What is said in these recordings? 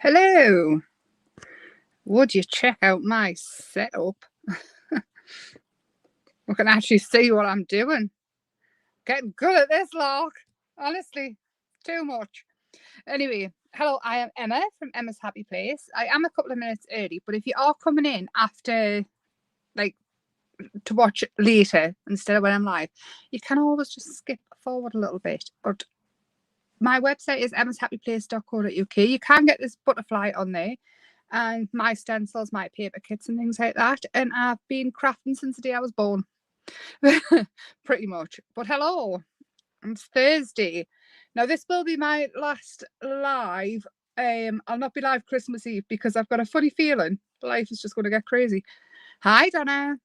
Hello. Would you check out my setup? We can actually see what I'm doing. Getting good at this, Lark. Honestly, too much. Anyway, hello, I am Emma from Emma's Happy Place. I am a couple of minutes early, but if you are coming in after, like, to watch later instead of when I'm live, you can always just skip forward a little bit. But my website is emmashappyplace.co.uk. You can get this butterfly on there and my stencils, my paper kits and things like that. And I've been crafting since the day I was born. Pretty much. But hello, it's Thursday. Now this will be my last live. I'll not be live Christmas Eve because I've got a funny feeling life is just going to get crazy. Hi, Donna.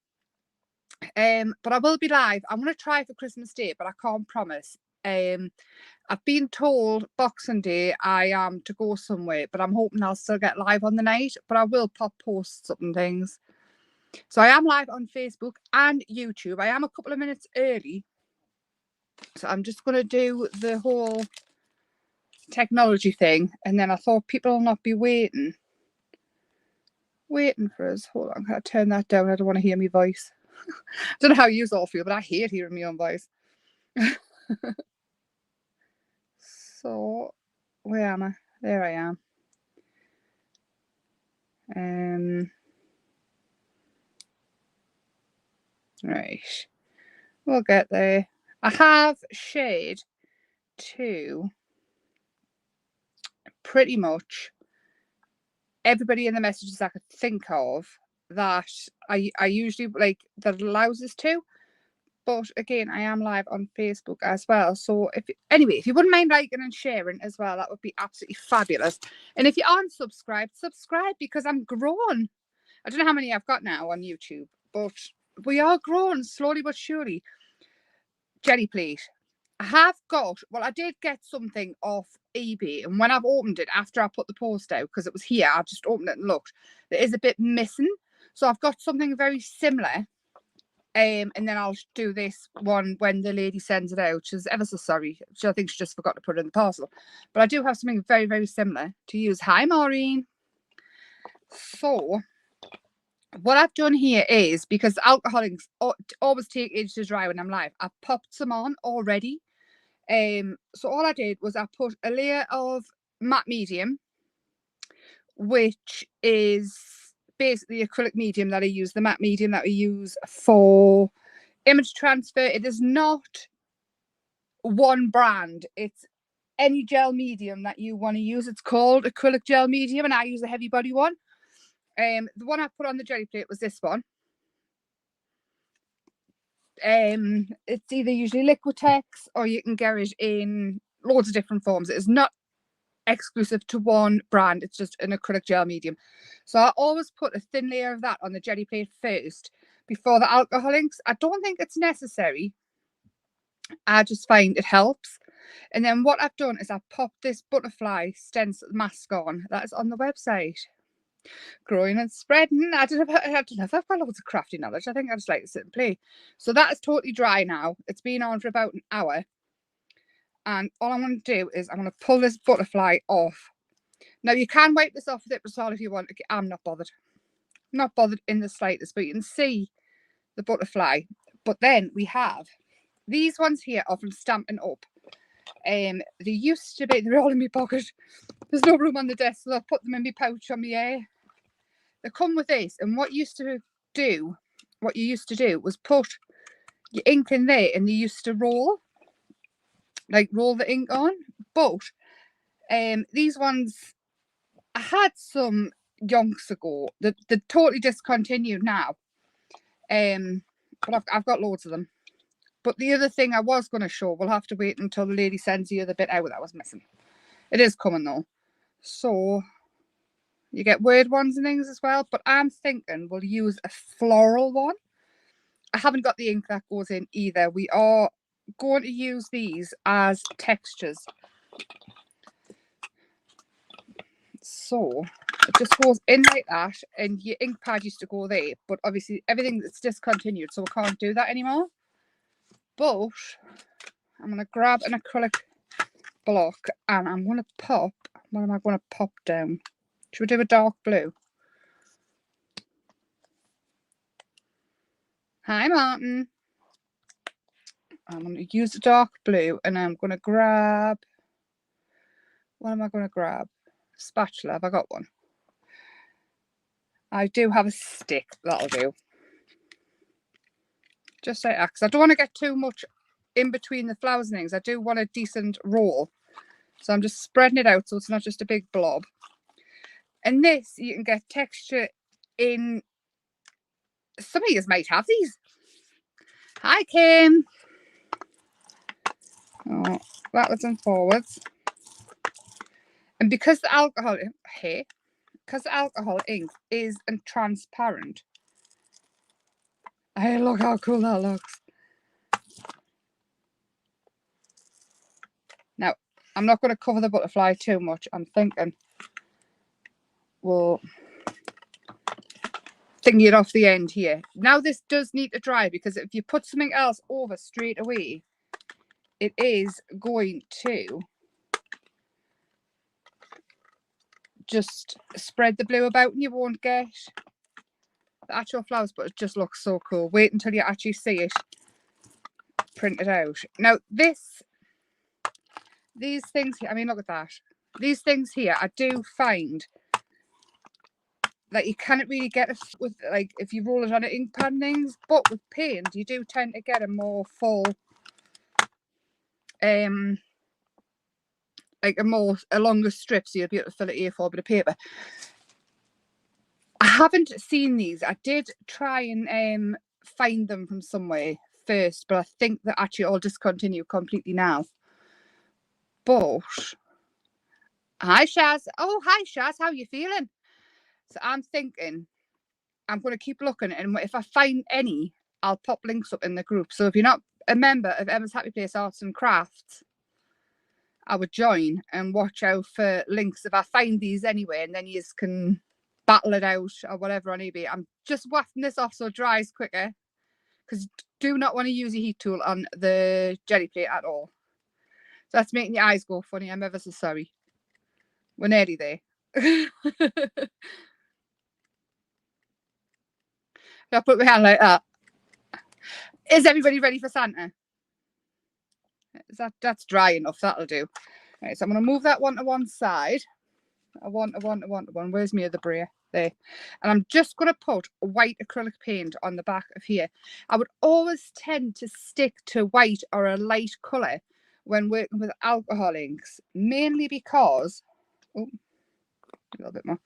But I will be live. I'm going to try for Christmas Day, but I can't promise. I've been told Boxing Day I am to go somewhere, but I'm hoping I'll still get live on the night. But I will pop posts up and things. So I am live on Facebook and YouTube. I am a couple of minutes early. So I'm just going to do the whole technology thing. And then I thought people will not be waiting for us. Hold on, can I turn that down? I don't want to hear my voice. I don't know how you all feel, but I hate hearing my own voice. So, where am I? There I am. Right. We'll get there. I have shared to pretty much everybody in the messages I could think of that I usually like that allows us to. But again, I am live on Facebook as well. So if you wouldn't mind liking and sharing as well, that would be absolutely fabulous. And if you aren't subscribed, subscribe because I'm growing. I don't know how many I've got now on YouTube, but we are growing slowly but surely. Jelly plate. I did get something off eBay, and when I've opened it after I put the post out, because it was here, I just opened it and looked. There is a bit missing. So I've got something very similar. And then I'll do this one when the lady sends it out. She's ever so sorry. I think she just forgot to put it in the parcel. But I do have something very, very similar to use. Hi, Maureen. So what I've done here is, because alcoholics always take ages to dry when I'm live, I've popped some on already. So all I did was I put a layer of matte medium, which is basically acrylic medium that I use, the matte medium that we use for image transfer. It is not one brand. It's any gel medium that you want to use. It's called acrylic gel medium, and I use a heavy body one. The one I put on the jelly plate was this one. It's either usually Liquitex or you can get it in loads of different forms. It is not exclusive to one brand. It's just an acrylic gel medium. So I always put a thin layer of that on the jelly plate first before the alcohol inks. I don't think it's necessary. I just find it helps. And then what I've done is I've popped this butterfly stencil mask on. That is on the website. Growing and spreading. I don't know if I've got loads of crafty knowledge. I think I just like to sit and play. So that is totally dry now. It's been on for about an hour. And all I'm going to do is I'm going to pull this butterfly off. Now, you can wipe this off with it, Brisol, if you want. I'm not bothered. Not bothered in the slightest, but you can see the butterfly. But then we have these ones here are from Stampin' Up. They used to be, they're all in my pocket. There's no room on the desk, so I'll put them in my pouch on my hair. They come with this, and what you used to do was put your ink in there, and you used to roll the ink on. But these ones, I had some yonks ago. They're totally discontinued now. But I've got loads of them. But the other thing I was going to show, we'll have to wait until the lady sends the other bit out that was missing. It is coming though. So you get word ones and things as well. But I'm thinking we'll use a floral one. I haven't got the ink that goes in either. We are going to use these as textures. So it just goes in like that, and your ink pad used to go there. But obviously everything that's discontinued, so we can't do that anymore. But I'm going to grab an acrylic block and I'm going to pop. What am I going to pop down? Should we do a dark blue? Hi, Martin. I'm going to use the dark blue and I'm going to grab, what am I going to grab? Spatula, have I got one? I do have a stick, that'll do. Just like that, because I don't want to get too much in between the flowers and things. I do want a decent roll. So I'm just spreading it out so it's not just a big blob. And this, you can get texture in, some of you might have these. Hi, Kim. Oh, backwards and forwards. And because the alcohol here, because the alcohol ink is transparent. Hey, look how cool that looks. Now, I'm not going to cover the butterfly too much. I'm thinking we'll thingy it off the end here. Now, this does need to dry because if you put something else over straight away, it is going to just spread the blue about and you won't get the actual flowers, but it just looks so cool. Wait until you actually see it printed out. Now, these things here, I mean, look at that. These things here, I do find that you can't really get it with, like, if you roll it on an ink pad and things, but with paint, you do tend to get a more full, like a longer strip, so you'll be able to fill it A4 bit of paper. I haven't seen these. I did try and find them from somewhere first, but I think they're actually all discontinued completely now. But hi, Shaz. Oh, hi, Shaz. How are you feeling? So I'm thinking I'm going to keep looking, and if I find any, I'll pop links up in the group. So if you're not a member of Emma's Happy Place Arts and Crafts, I would join and watch out for links if I find these anyway, and then you can battle it out or whatever on eBay. I'm just wafting this off so it dries quicker, because do not want to use a heat tool on the jelly plate at all. So that's making your eyes go funny. I'm ever so sorry. We're nearly there. I'll put my hand like that. Is everybody ready for Santa? That's dry enough. That'll do. Right, so I'm going to move that one to one side. I want one. Where's my other brayer? There. And I'm just going to put white acrylic paint on the back of here. I would always tend to stick to white or a light colour when working with alcohol inks, mainly because, oh, a little bit more.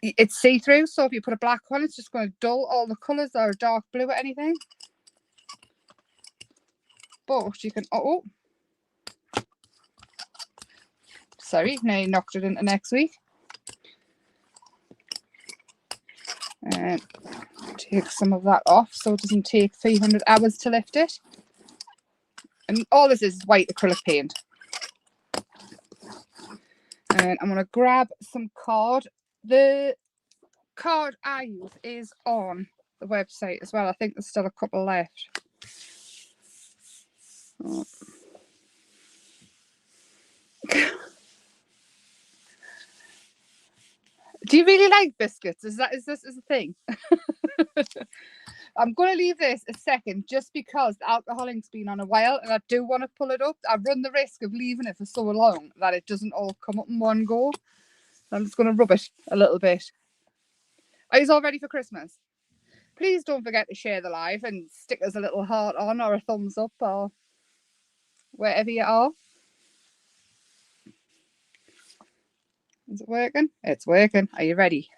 It's see-through, so if you put a black one, it's just going to dull all the colours or a dark blue or anything. But you can, oh, sorry, now you knocked it into next week. And take some of that off so it doesn't take 300 hours to lift it. And all this is white acrylic paint. And I'm going to grab some card. The card I use is on the website as well. I think there's still a couple left. Oh. Do you really like biscuits? Is this a thing? I'm going to leave this a second just because the alcohol ink's been on a while and I do want to pull it up. I run the risk of leaving it for so long that it doesn't all come up in one go. I'm just going to rub it a little bit. Are you all ready for Christmas? Please don't forget to share the live and stick us a little heart on or a thumbs up or wherever you are. Is it working? It's working. Are you ready?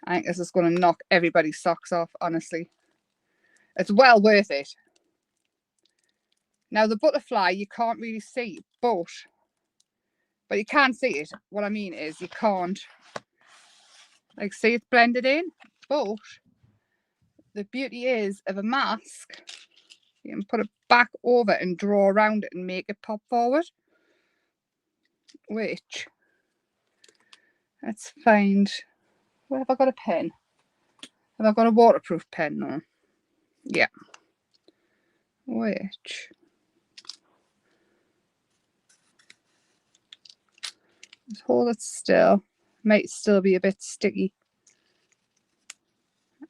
I think this is going to knock everybody's socks off, honestly. It's well worth it. Now, the butterfly, you can't really see, but you can see it. What I mean is you can't, like, see it blended in, but the beauty is of a mask, you can put it back over and draw around it and make it pop forward, which, let's find, where have I got a pen? Have I got a waterproof pen? No. Yeah. Which, Just hold it still. Might still be a bit sticky.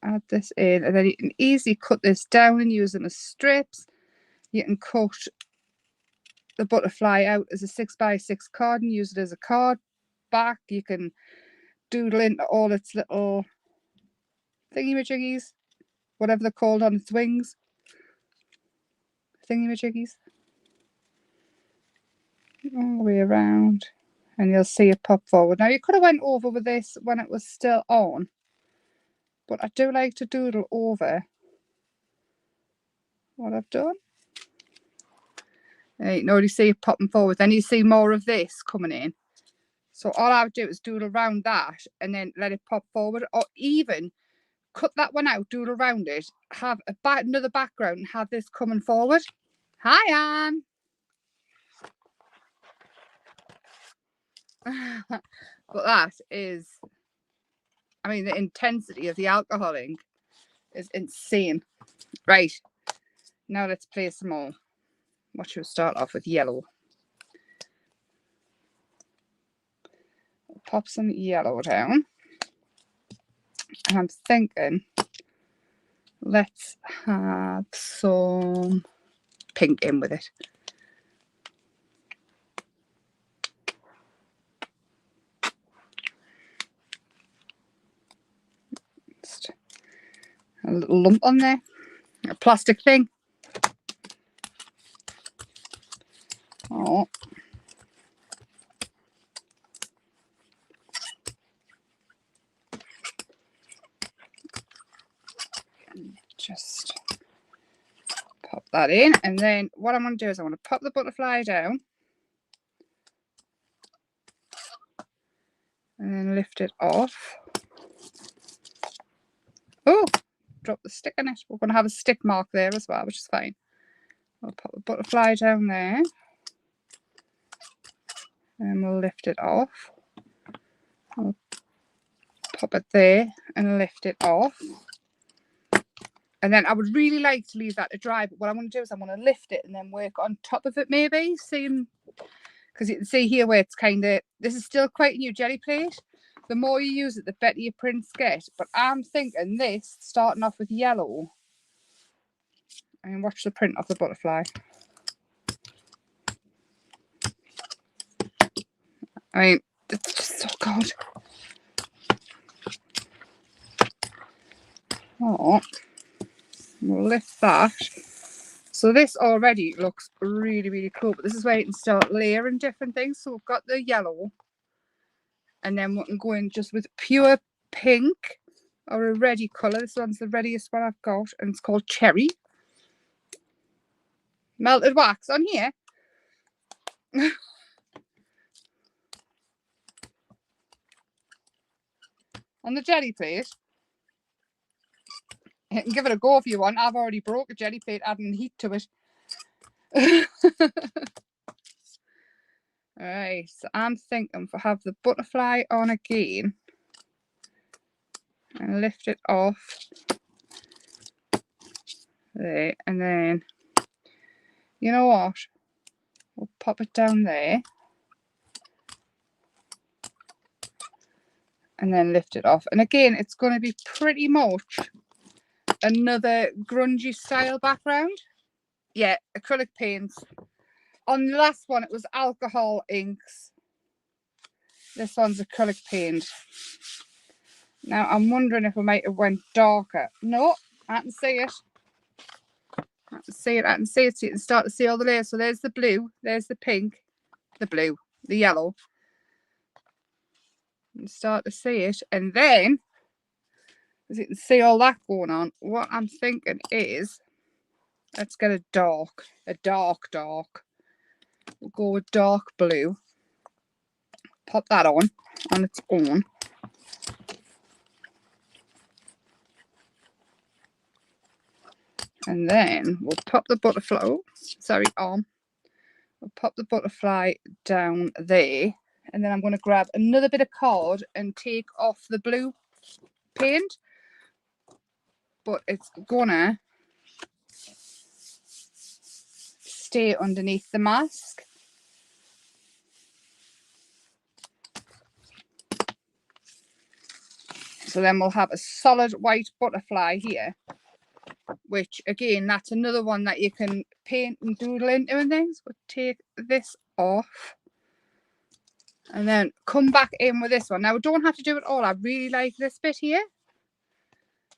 Add this in, and then you can easily cut this down and use them as strips. You can cut the butterfly out as a 6x6 card and use it as a card back. You can doodle into all its little thingy-majiggies, whatever they're called on its wings. Thingy-majiggies. All the way around. And you'll see it pop forward. Now, you could have went over with this when it was still on, but I do like to doodle over what I've done. And you can already see it popping forward. Then you see more of this coming in. So all I would do is doodle around that and then let it pop forward, or even cut that one out, doodle around it, have another background and have this coming forward. Hi, Anne. But that is, I mean, the intensity of the alcohol ink is insane. Right, now let's play some more. What should we start off with? Yellow. Pop some yellow down. And I'm thinking, let's have some pink in with it. Just a little lump on there. A plastic thing. Oh. Just pop that in, and then what I'm going to do is I want to pop the butterfly down and then lift it off. Oh, drop the stick in it. We're going to have a stick mark there as well, which is fine. We'll pop the butterfly down there and we'll lift it off. I'll pop it there and lift it off. And then I would really like to leave that to dry, but what I'm going to do is I'm going to lift it and then work on top of it maybe, seeing, because you can see here where it's kind of, this is still quite a new jelly plate. The more you use it, the better your prints get. But I'm thinking this, starting off with yellow, and watch the print of the butterfly. I mean, it's just so good. Oh, we'll lift that. So this already looks really, really cool, but this is where you can start layering different things. So we've got the yellow, and then we can go in just with pure pink or a ready colour. This one's the readiest one I've got, and it's called Cherry. Melted wax on here. On the jelly plate. You can give it a go if you want. I've already broke a jelly plate adding heat to it. Alright, so I'm thinking to have the butterfly on again and lift it off there, and then you know what, we'll pop it down there and then lift it off. And again, it's going to be pretty much another grungy style background. Yeah, acrylic paints. On the last one it was alcohol inks. This one's acrylic paint. Now I'm wondering if I might have went darker. No, I can see it. I can see it. I can see it. So you can start to see all the layers. So there's the blue, there's the pink, the blue, the yellow. You start to see it, and then as you can see all that going on, what I'm thinking is let's get a dark. We'll go with dark blue. Pop that on its own. And then we'll pop the butterfly, on. We'll pop the butterfly down there. And then I'm going to grab another bit of card and take off the blue paint. But it's gonna stay underneath the mask. So then we'll have a solid white butterfly here, which again, that's another one that you can paint and doodle into and things. We'll take this off and then come back in with this one. Now we don't have to do it all. I really like this bit here.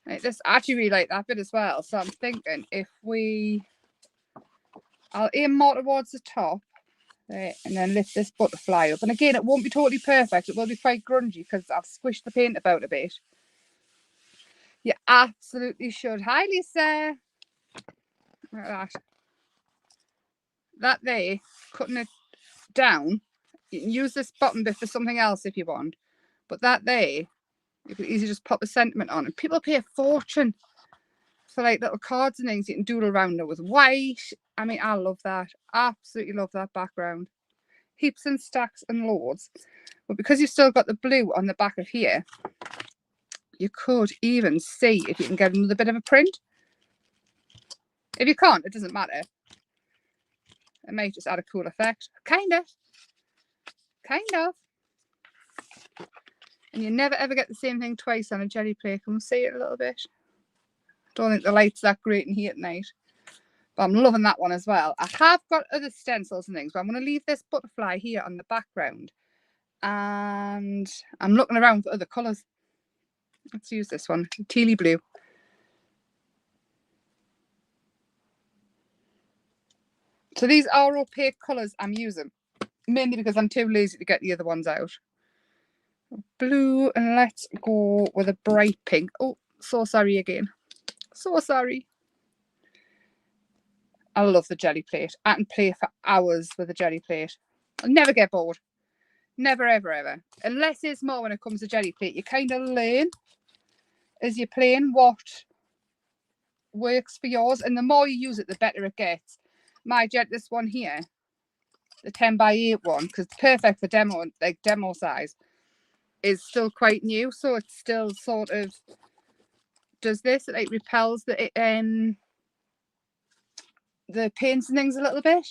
I actually really like that bit as well. So I'm thinking if I'll aim more towards the top there and then lift this butterfly up. And again, it won't be totally perfect. It will be quite grungy because I've squished the paint about a bit. You absolutely should. Hi, Lisa. Look at that. That there, cutting it down. You can use this bottom bit for something else if you want. But that there, you can easily just pop a sentiment on. And people pay a fortune for like little cards and things you can doodle around it with white. I mean, I love that. Absolutely love that background. Heaps and stacks and loads. But because you've still got the blue on the back of here, you could even see if you can get another bit of a print. If you can't, it doesn't matter. It might just add a cool effect. Kind of. And you never ever get the same thing twice on a jelly plate. Can we see it a little bit? Don't think the light's that great in here at night. But I'm loving that one as well. I have got other stencils and things, but I'm going to leave this butterfly here on the background. And I'm looking around for other colours. Let's use this one, tealy blue. So these are opaque colours I'm using, mainly because I'm too lazy to get the other ones out. Blue, and let's go with a bright pink. Oh, so sorry again. So sorry. I love the jelly plate. I can play for hours with a jelly plate. I'll never get bored. Never, ever, ever. And less is more when it comes to jelly plate. You kind of learn as you're playing what works for yours. And the more you use it, the better it gets. This one here, the 10x8 one, because it's perfect for demo, like demo size, is still quite new. So it still sort of does this. It like repels the paints and things a little bit.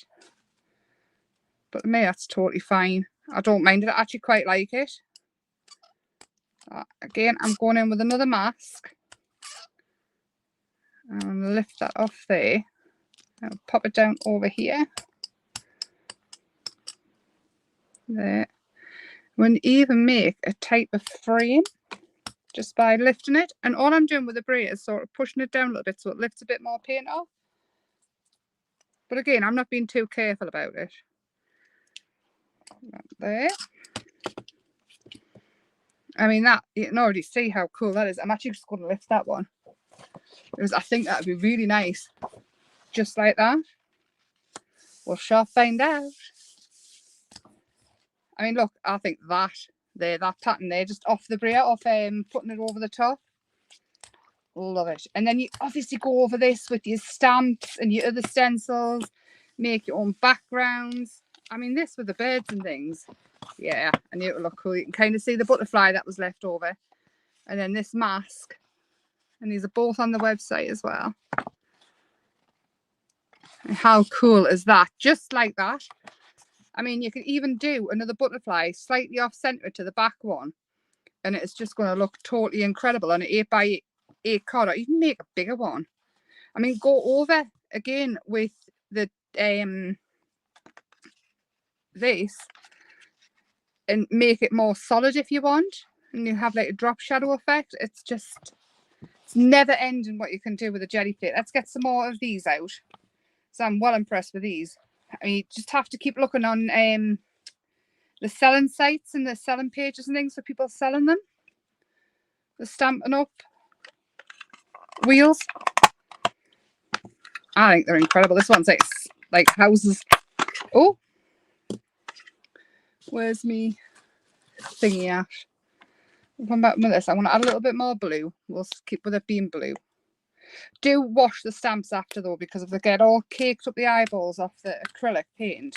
But to me, that's totally fine. I don't mind it. I actually quite like it. Again, I'm going in with another mask. And lift that off there. I'll pop it down over here. There. We'll even make a type of frame just by lifting it. And all I'm doing with the braid is sort of pushing it down a little bit so it lifts a bit more paint off. But again, I'm not being too careful about it. There. I mean, that you can already see how cool that is. I'm actually just going to lift that one because I think that would be really nice. Just like that. We'll sure find out. I mean, look, I think that pattern there, just off the braid, putting it over the top. Love it. And then you obviously go over this with your stamps and your other stencils, make your own backgrounds. I mean, this with the birds and things. Yeah, I knew it would look cool. You can kind of see the butterfly that was left over. And then this mask. And these are both on the website as well. And how cool is that? Just like that. I mean, you can even do another butterfly slightly off center to the back one. And it's just going to look totally incredible on an 8x8 card, or even make a bigger one. I mean, go over again with the this and make it more solid if you want, and you have like a drop shadow effect. It's never ending what you can do with a jelly plate. Let's get some more of these out. So I'm well impressed with these. I mean, you just have to keep looking on the selling sites and the selling pages and things for people selling them. The Stampin' Up wheels. I think they're incredible. This one's like houses. Oh, where's me thingy at? I'll come back with this. I want to add a little bit more blue. We'll keep with it being blue. Do wash the stamps after though, because if they get all caked up the eyeballs off the acrylic paint,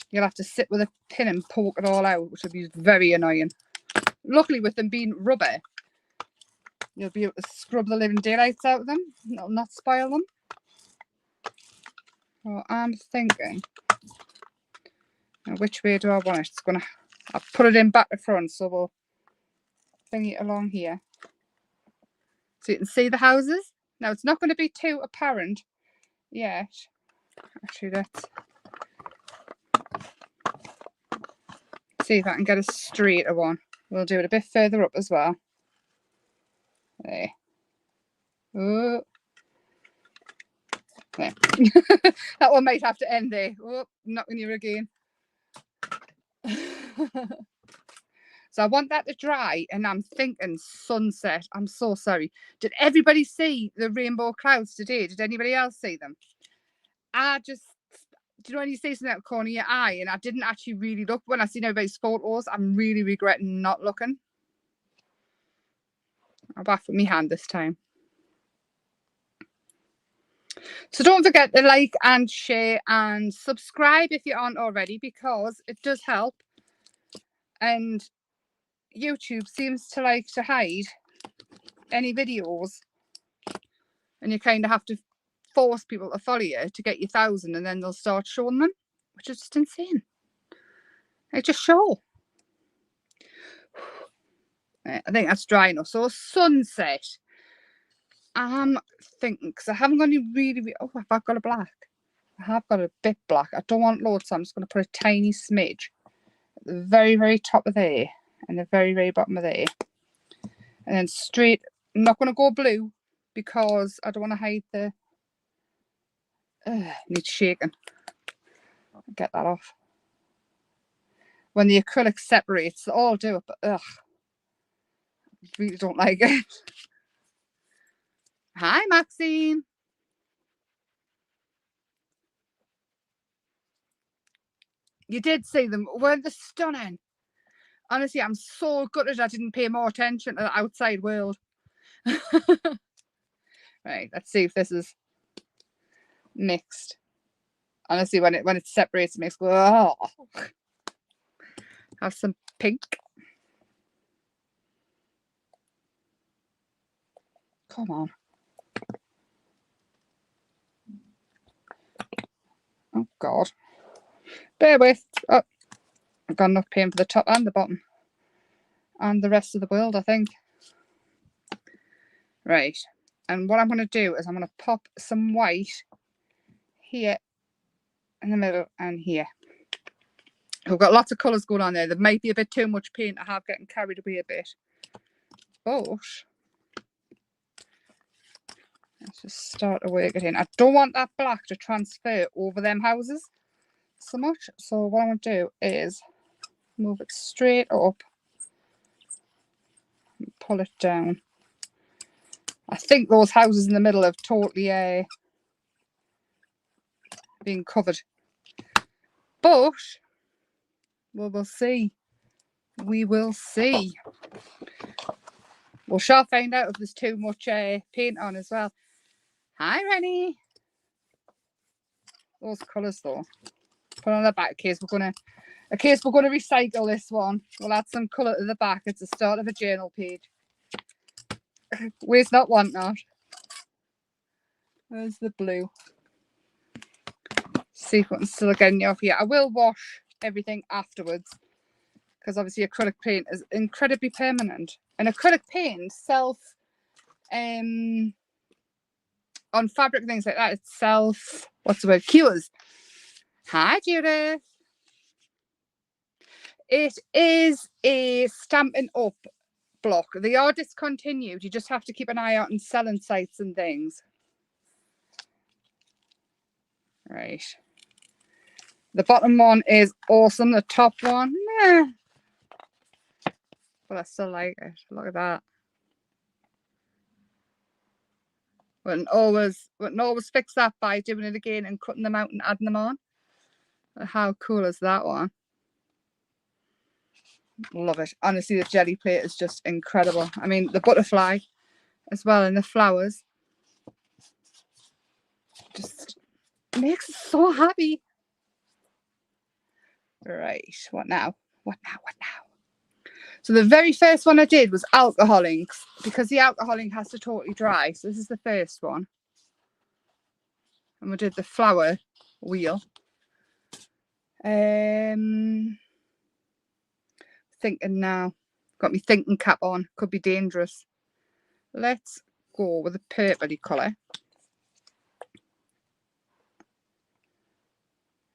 you'll have to sit with a pin and poke it all out, which would be very annoying. Luckily, with them being rubber, you'll be able to scrub the living daylights out of them. It'll not spoil them. So I'm thinking, which way do I want it? I'll put it in back to front, so thingy along here. So you can see the houses. Now it's not going to be too apparent yet. Actually, let's see if I can get a straighter one. We'll do it a bit further up as well. There. Oh. There. That one might have to end there. Oh, knocking you again. So I want that to dry, and I'm thinking sunset. I'm so sorry. Did everybody see the rainbow clouds today? Did anybody else see them? Do you know when you see something out the corner of your eye, and I didn't actually really look. When I seen everybody's photos, I'm really regretting not looking. I'll bath with my hand this time. So don't forget to like and share and subscribe if you aren't already, because it does help. And YouTube seems to like to hide any videos, and you kind of have to force people to follow you to get your 1,000, and then they'll start showing them, which is just insane. Like, just show. I think that's dry enough. So sunset. I'm thinking, because I haven't got any really, oh, have I got a black? I have got a bit black. I don't want loads, so I'm just going to put a tiny smidge at the very, very top of there, and the very, very bottom of there. And then straight, I'm not going to go blue, because I don't want to hide the, needs shaking. Get that off. When the acrylic separates, they all do it, but ugh, I really don't like it. Hi, Maxine. You did see them. Weren't they stunning? Honestly, I'm so gutted I didn't pay more attention to the outside world. Right, let's see if this is mixed. Honestly, when it separates, it makes oh. Have some pink. Come on. Oh God. Bear with. Oh, I've got enough paint for the top and the bottom. And the rest of the world, I think. Right. And what I'm going to do is I'm going to pop some white here in the middle and here. We've got lots of colours going on there. There might be a bit too much paint. I have getting carried away a bit. But let's just start to work it in. I don't want that black to transfer over them houses so much. So what I'm going to do is move it straight up and pull it down. I think those houses in the middle have totally been covered. But we'll see. We will see. We shall find out if there's too much paint on as well. Hi, Rennie. Those colours though. Put on the back case. We're gonna recycle this one. We'll add some colour to the back. It's the start of a journal page. Where's that one not? Where's the blue? See if we can still get any off here. I will wash everything afterwards, because obviously acrylic paint is incredibly permanent. And acrylic paint on fabric and things like that, it's what's the word? Cures. Hi, Judith. It is a Stampin' Up block. They are discontinued. You just have to keep an eye out on selling sites and things. Right. The bottom one is awesome. The top one, meh. But I still like it. Look at that. Wouldn't always fix that by doing it again and cutting them out and adding them on. How cool is that one? Love it. Honestly, the jelly plate is just incredible. I mean, the butterfly as well, and the flowers just makes us so happy. Right, what now? What now? So the very first one I did was alcohol inks, because the alcohol ink has to totally dry. So this is the first one. And we did the flower wheel. Thinking now. Got me thinking cap on. Could be dangerous. Let's go with a purpley colour.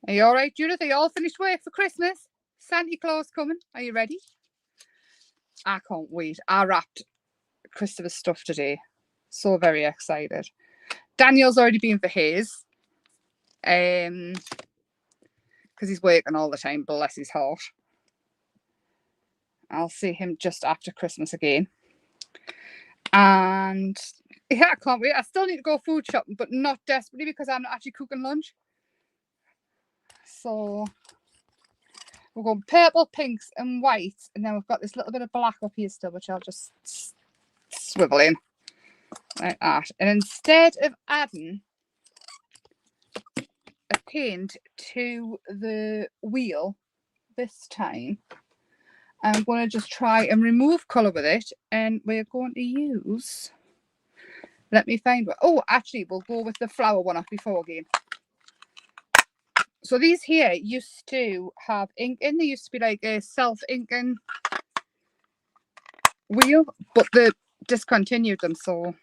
Are you all right, Judith? Are you all finished work for Christmas? Santa Claus coming. Are you ready? I can't wait. I wrapped Christopher's stuff today. So very excited. Daniel's already been for his. Because he's working all the time. Bless his heart. I'll see him just after Christmas again. And yeah, I can't wait. I still need to go food shopping, but not desperately because I'm not actually cooking lunch. So we're going purple, pinks, and white, and then we've got this little bit of black up here still, which I'll just swivel in like that. And instead of adding a paint to the wheel this time, I'm going to just try and remove colour with it, and we're going to use, let me find what, oh, actually, we'll go with the flower one off before again. So these here used to have ink in. They used to be like a self-inking wheel, but they discontinued them. So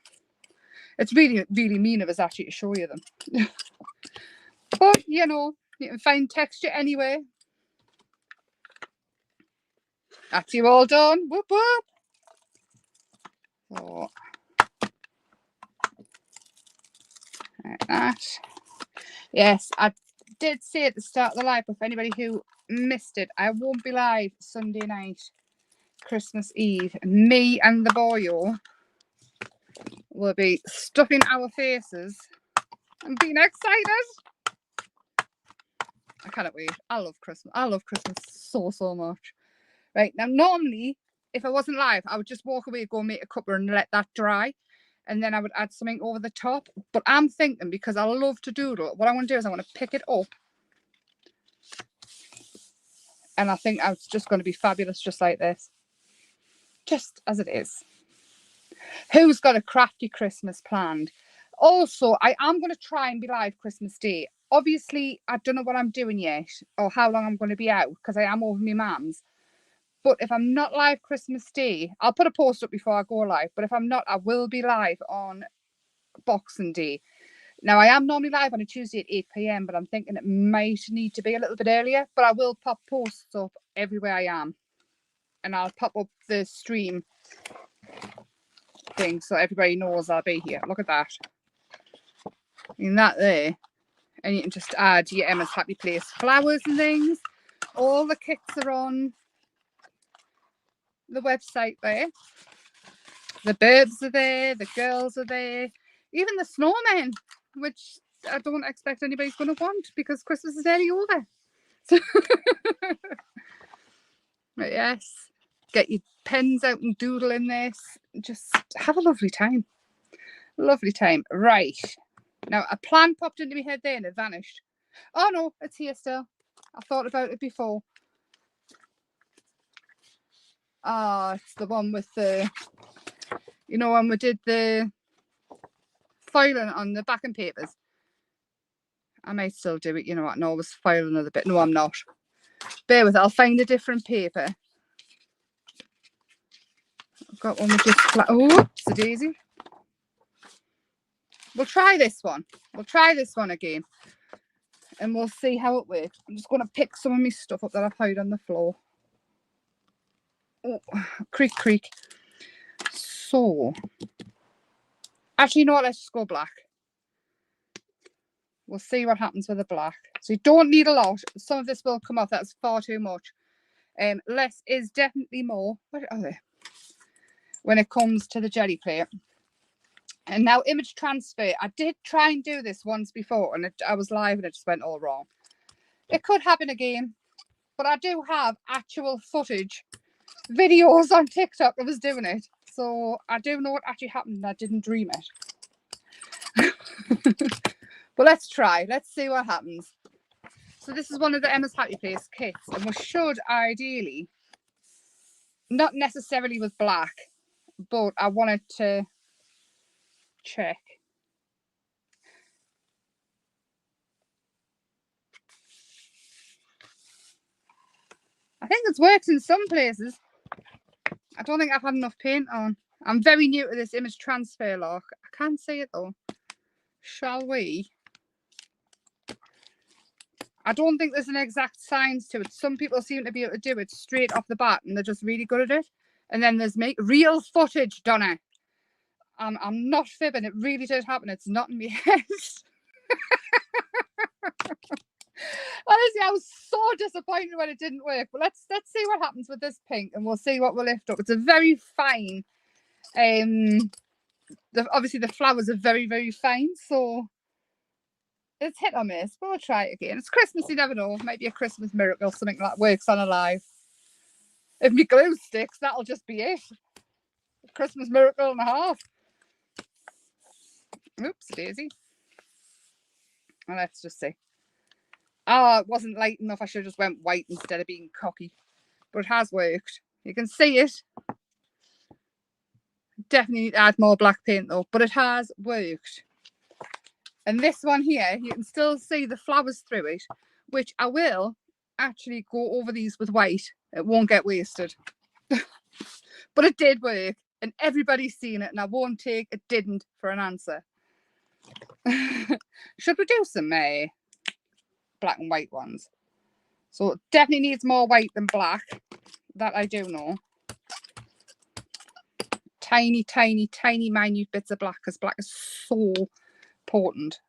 it's really, really mean of us actually to show you them. But, you know, you can find texture anyway. That's you all done. Whoop, whoop. So, like that. Yes, I did say at the start of the live, if anybody who missed it, I won't be live Sunday night, Christmas Eve. Me and the boyo will be stuffing our faces and being excited. I cannot wait. I love Christmas. I love Christmas so, so much. Right, now normally, if I wasn't live, I would just walk away, go and make a cuppa and let that dry. And then I would add something over the top. But I'm thinking, because I love to doodle, what I want to do is I want to pick it up. And I think it's just going to be fabulous just like this. Just as it is. Who's got a crafty Christmas planned? Also, I am going to try and be live Christmas Day. Obviously, I don't know what I'm doing yet or how long I'm going to be out because I am over my mum's. But if I'm not live Christmas Day, I'll put a post up before I go live. But if I'm not, I will be live on Boxing Day. Now, I am normally live on a Tuesday at 8 p.m, but I'm thinking it might need to be a little bit earlier. But I will pop posts up everywhere I am. And I'll pop up the stream thing so everybody knows I'll be here. Look at that. In that there. And you can just add your Emma's Happy Place flowers and things. All the kits are on the website there. The birds are there, the girls are there, even the snowmen, which I don't expect anybody's going to want because Christmas is nearly over. So but yes, get your pens out and doodle in this. Just have a lovely time. Lovely time. Right. Now, a plan popped into my head there and it vanished. Oh, no, it's here still. I thought about it before. Ah, it's the one with the, you know, when we did the filing on the backing papers. I might still do it, you know what? No, I was filing another bit. No, I'm not. Bear with it. I'll find a different paper. I've got one with just flat. Oh, oops, a daisy. We'll try this one. We'll try this one again. And we'll see how it works. I'm just going to pick some of my stuff up that I've hid on the floor. Oh, creak, creak. So, actually, you know what? Let's just go black. We'll see what happens with the black. So you don't need a lot. Some of this will come off. That's far too much. Less is definitely more. Where are they? When it comes to the jelly plate. And now image transfer. I did try and do this once before and I was live and it just went all wrong. It could happen again. But I do have actual footage, videos on TikTok of us doing it. So I do know what actually happened and I didn't dream it. But let's try. Let's see what happens. So this is one of the Emma's Happy Place kits. And we should ideally, not necessarily with black, but I wanted to check. I think it's worked in some places. I don't think I've had enough paint on. I'm very new to this image transfer lock. I can't see it though. Shall we? I don't think there's an exact science to it. Some people seem to be able to do it straight off the bat and they're just really good at it. And then there's me, real footage, Donna. I'm not fibbing. It really did happen. It's not in my head. Honestly, I was so disappointed when it didn't work. But let's see what happens with this pink, and we'll see what we'll lift up. It's a very fine. Obviously the flowers are very, very fine, so it's hit or miss. But we'll try it again. It's Christmas, you never know. Maybe a Christmas miracle, something that works on a live. If my glue sticks, that'll just be it. A Christmas miracle and a half. Oops, daisy. Well, let's just see. Oh, it wasn't light enough. I should have just went white instead of being cocky. But it has worked. You can see it. Definitely need to add more black paint though. But it has worked. And this one here, you can still see the flowers through it, which I will actually go over these with white. It won't get wasted. But it did work. And everybody's seen it. And I won't take it didn't for an answer. Should we do some black and white ones? So it definitely needs more white than black. That I do know. Tiny, tiny, tiny, minute bits of black, because black is so important.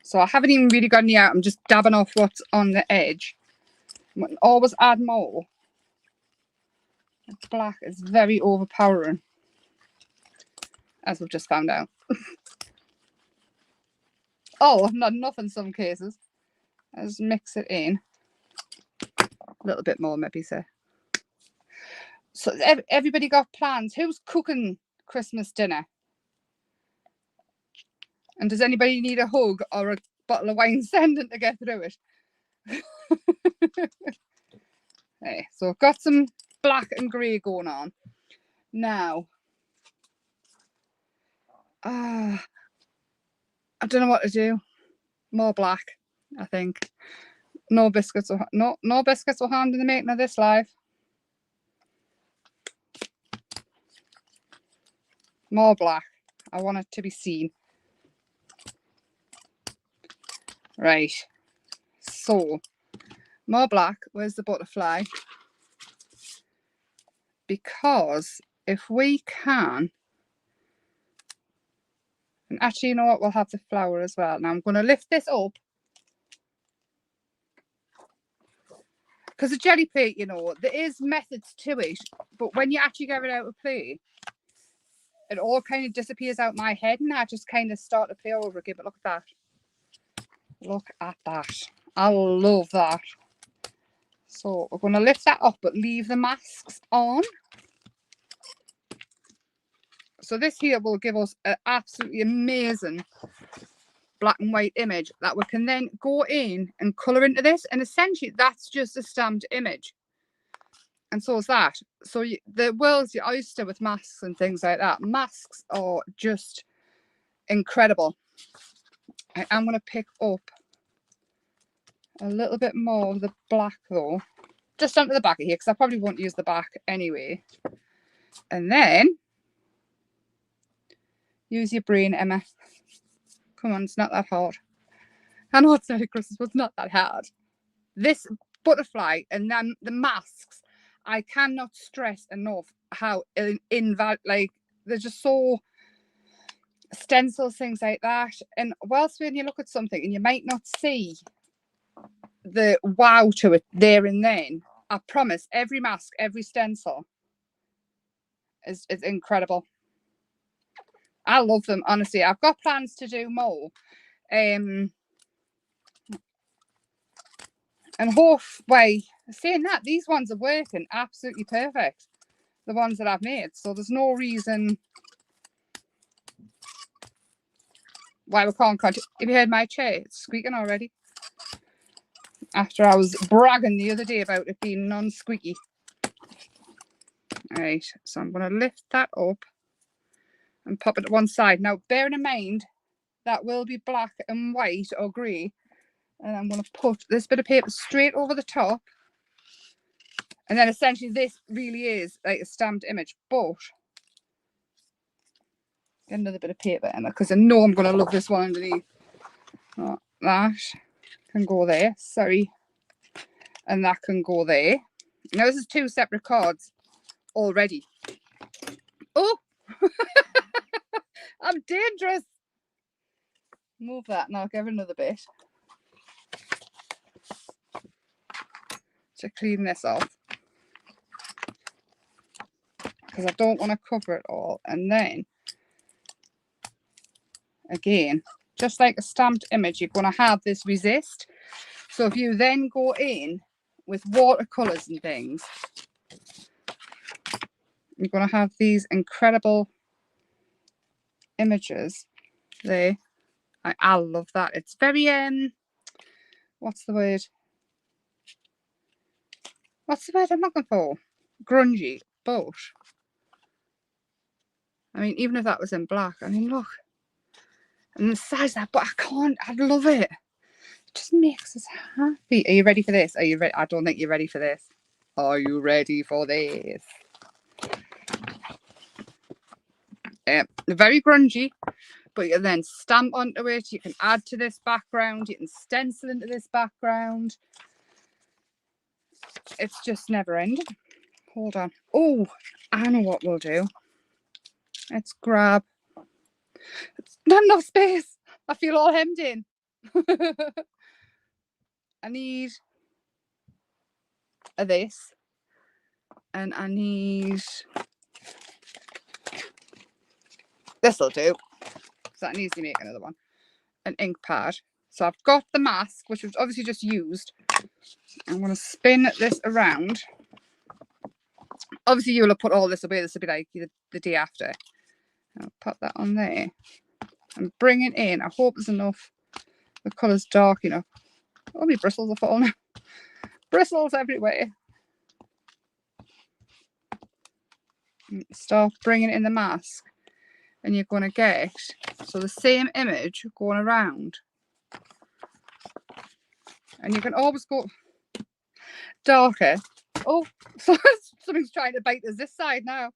So I haven't even really got any out. I'm just dabbing off what's on the edge. You can always add more. Black is very overpowering, as we've just found out. Oh, not enough in some cases. Let's mix it in. A little bit more, maybe, say. So everybody got plans? Who's cooking Christmas dinner? And does anybody need a hug or a bottle of wine sending to get through it? Okay, so I've got some black and grey going on. Now, I don't know what to do. More black, I think. No biscuits or no biscuits or hand in the making of this live. More black. I want it to be seen. Right. So, more black. Where's the butterfly? Because if we can, and actually, you know what? We'll have the flower as well. Now I'm going to lift this up. Because the jelly plate, you know, there is methods to it, but when you actually get it out of play, it all kind of disappears out my head, and I just kind of start to play over again. But look at that. Look at that. I love that. So we're going to lift that up, but leave the masks on. So this here will give us an absolutely amazing black and white image that we can then go in and colour into this. And essentially, that's just a stamped image. And so is that. So the world's your oyster with masks and things like that. Masks are just incredible. I am going to pick up a little bit more of the black though. Just onto the back of here, because I probably won't use the back anyway. And then use your brain, Emma. Come on, it's not that hard. I know it's not at Christmas, but it's not that hard. This butterfly and then the masks, I cannot stress enough how like they're just so stencils, things like that. And whilst when you look at something and you might not see the wow to it there and then, I promise every mask, every stencil is incredible. I love them, honestly. I've got plans to do more. And halfway, saying that, these ones are working absolutely perfect. The ones that I've made. So there's no reason why we can't continue. Have you heard my chair? It's squeaking already. After I was bragging the other day about it being non-squeaky. Right, so I'm going to lift that up and pop it to one side. Now, bearing in mind, that will be black and white or grey. And I'm going to put this bit of paper straight over the top. And then essentially this really is like a stamped image, but get another bit of paper, Emma, because I know I'm going to love this one underneath. Oh, that can go there, sorry. And that can go there. Now this is 2 separate cards already. Oh, I'm dangerous. Move that now, give it another bit. To clean this off. Because I don't want to cover it all. And then, again, just like a stamped image, you're going to have this resist. So if you then go in with watercolours and things, you're going to have these incredible images there. I love that. It's very, what's the word? What's the word I'm looking for? Grungy, but I mean, even if that was in black, I mean, look. And the size of that, but I can't, I love it. It just makes us happy. Are you ready for this? Are you ready? I don't think you're ready for this. Are you ready for this? Very grungy, but you can then stamp onto it. You can add to this background. You can stencil into this background. It's just never ending. Hold on. Oh, I know what we'll do. Let's grab. It's not enough space. I feel all hemmed in. I need this. And I need. This'll do. So that needs to make another one. An ink pad. So I've got the mask, which was obviously just used. I'm going to spin this around. Obviously, you'll have put all this away. This will be like the day after. I'll pop that on there. And bring it in. I hope there's enough. The colour's dark enough. Oh, my bristles are falling. Bristles everywhere. Start bringing it in the mask. And you're going to get, so the same image going around. And you can always go darker. Oh, something's trying to bite us this side now.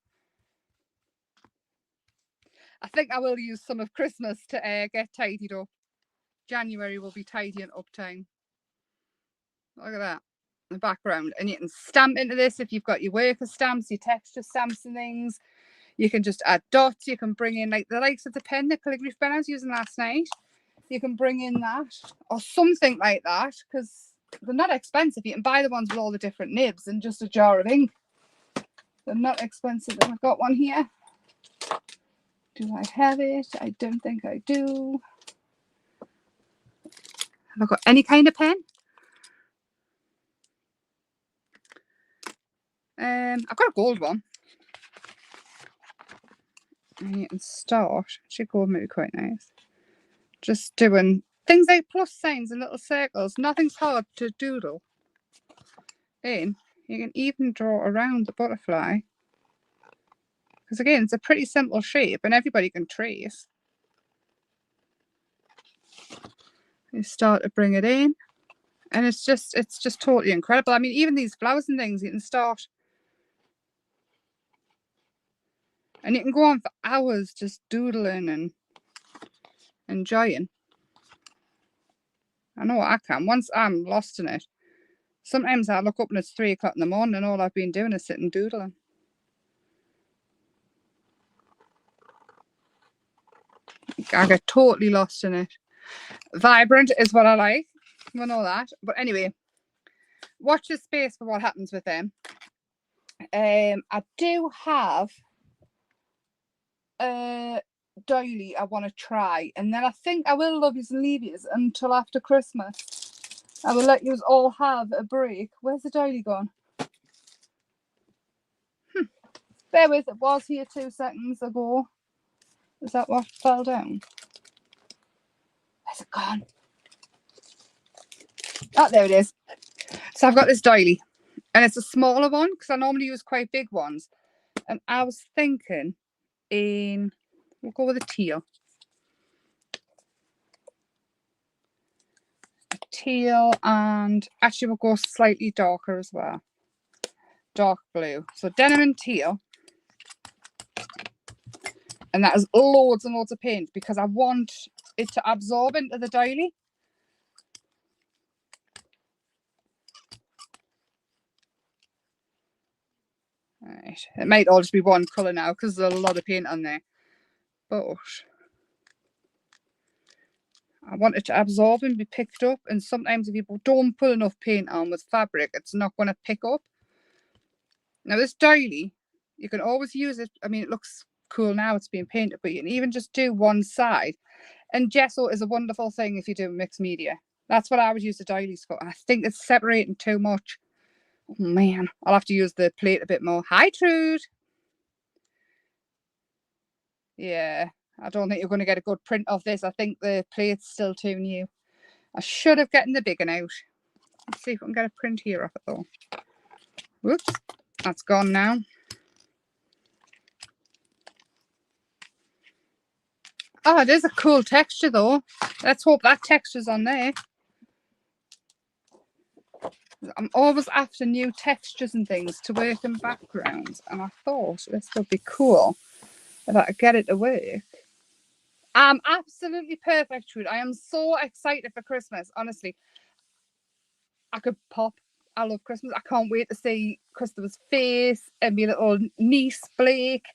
I think I will use some of Christmas to get tidied up. January will be tidying up time. Look at that, the background. And you can stamp into this if you've got your worker stamps, your texture stamps and things. You can just add dots. You can bring in like the likes of the pen, the calligraphy pen I was using last night. You can bring in that or something like that because they're not expensive. You can buy the ones with all the different nibs and just a jar of ink. They're not expensive. I've got one here. Do I have it? I don't think I do. Have I got any kind of pen? I've got a gold one. And you can start. Should go maybe quite nice. Just doing things like plus signs and little circles. Nothing's hard to doodle in. You can even draw around the butterfly. Because again, it's a pretty simple shape and everybody can trace. You start to bring it in. And it's just totally incredible. I mean, even these flowers and things, you can start. And you can go on for hours just doodling and enjoying. I know I can. Once I'm lost in it. Sometimes I look up and it's 3 o'clock in the morning and all I've been doing is sitting doodling. I get totally lost in it. Vibrant is what I like. We know that. But anyway, watch this space for what happens with them. I do have a doily I want to try. And then I think I will love yous and leave yous until after Christmas. I will let yous all have a break. Where's the doily gone? Bear with, it was here 2 seconds ago. Is that what fell down? Where's it gone? Oh, there it is. So I've got this doily. And it's a smaller one because I normally use quite big ones. And I was thinking we'll go with a teal. A teal, and actually we'll go slightly darker as well. Dark blue. So denim and teal. And that is loads and loads of paint because I want it to absorb into the doily. Right. It might all just be one colour now because there's a lot of paint on there. But I want it to absorb and be picked up. And sometimes if you don't put enough paint on with fabric, it's not going to pick up. Now this doily, you can always use it. I mean, it looks cool now, it's being painted, but you can even just do one side. And gesso is a wonderful thing if you do mixed media. That's what I would use the doilies for. I think it's separating too much. Oh man, I'll have to use the plate a bit more. Hi, Trude. Yeah, I don't think you're going to get a good print of this. I think the plate's still too new. I should have gotten the big one out. Let's see if we can get a print here off it though. Whoops, that's gone now. Oh, it is a cool texture though. Let's hope that texture's on there. I'm always after new textures and things to work in backgrounds, and I thought this would be cool if I could get it to work. Absolutely perfect, Trude. I am so excited for Christmas, honestly. I could pop. I love Christmas. I can't wait to see Christopher's face and my little niece, Blake.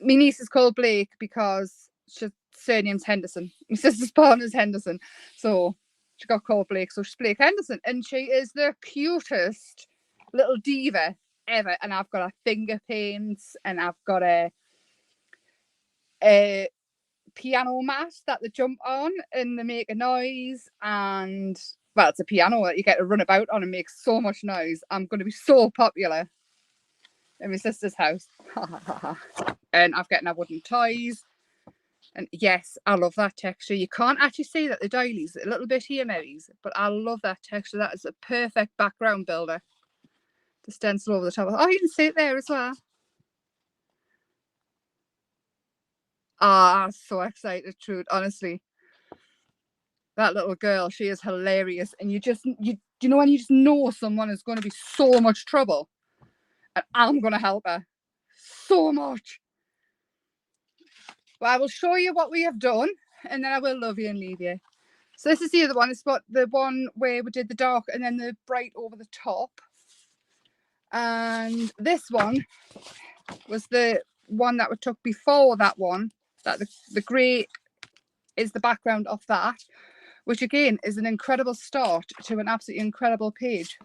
My niece is called Blake because she's surname's Henderson. My sister's partner's Henderson. So she got called Blake, so she's Blake Henderson. And she is the cutest little diva ever. And I've got her finger paints, and I've got a piano mat that they jump on and they make a noise. And well, it's a piano that you get to run about on and make so much noise. I'm going to be so popular in my sister's house. And I've got my wooden toys. And yes, I love that texture. You can't actually see that the doilies a little bit here, maybe, but I love that texture. That is a perfect background builder to stencil over the top. Oh, you can see it there as well. Ah, I'm so excited, Trude, honestly. That little girl, she is hilarious. And you know when you just know someone is going to be so much trouble, and I'm going to help her so much. Well, I will show you what we have done, and then I will love you and leave you. So this is the other one. It's what the one where we did the dark and then the bright over the top. And this one was the one that we took before that one. That the grey is the background of that, which again is an incredible start to an absolutely incredible page.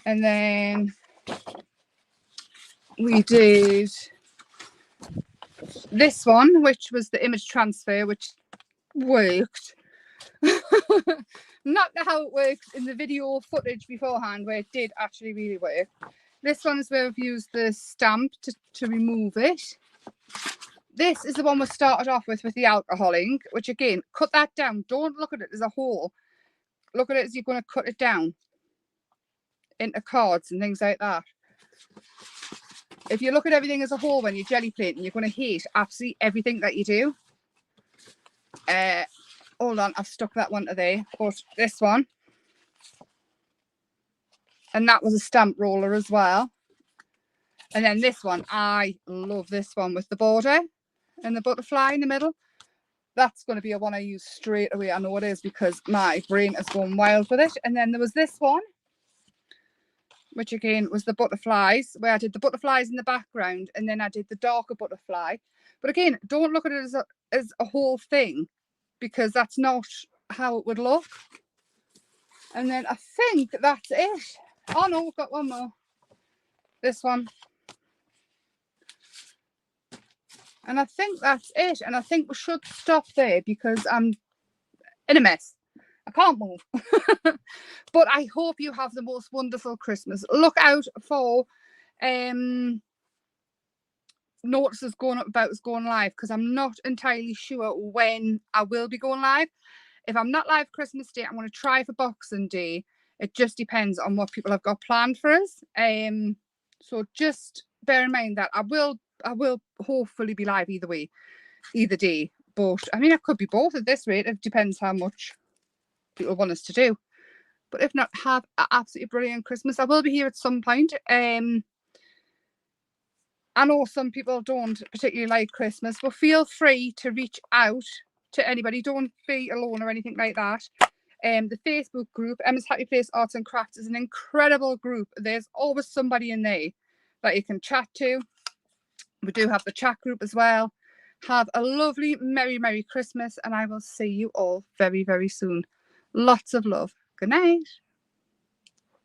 And then we did this one, which was the image transfer, which worked. Not how it works in the video footage beforehand, where it did actually really work. This one is where we've used the stamp to remove it. This is the one we started off with the alcohol ink, which again, cut that down. Don't look at it as a whole. Look at it as you're going to cut it down into cards and things like that. If you look at everything as a whole when you're jelly plating, you're going to hate absolutely everything that you do. Hold on, I've stuck that one to there. But this one. And that was a stamp roller as well. And then this one, I love this one with the border and the butterfly in the middle. That's going to be a one I use straight away. I know it is because my brain is going wild with it. And then there was this one, which again was the butterflies, where I did the butterflies in the background and then I did the darker butterfly. But again, don't look at it as a whole thing, because that's not how it would look. And then I think that's it. Oh no, we've got one more. This one. And I think that's it. And I think we should stop there because I'm in a mess. I can't move. But I hope you have the most wonderful Christmas. Look out for notices going up about us going live, because I'm not entirely sure when I will be going live. If I'm not live Christmas Day, I'm going to try for Boxing Day. It just depends on what people have got planned for us. So just bear in mind that I will hopefully be live either way, either day. But I mean, it could be both at this rate. It depends how much people want us to do. But if not, have an absolutely brilliant Christmas. I will be here at some point. I know some people don't particularly like Christmas, but feel free to reach out to anybody. Don't be alone or anything like that. The Facebook group, Emma's Happy Place Arts and Crafts, is an incredible group. There's always somebody in there that you can chat to. We do have the chat group as well. Have a lovely, Merry Christmas, and I will see you all very, very soon. Lots of love. Good night.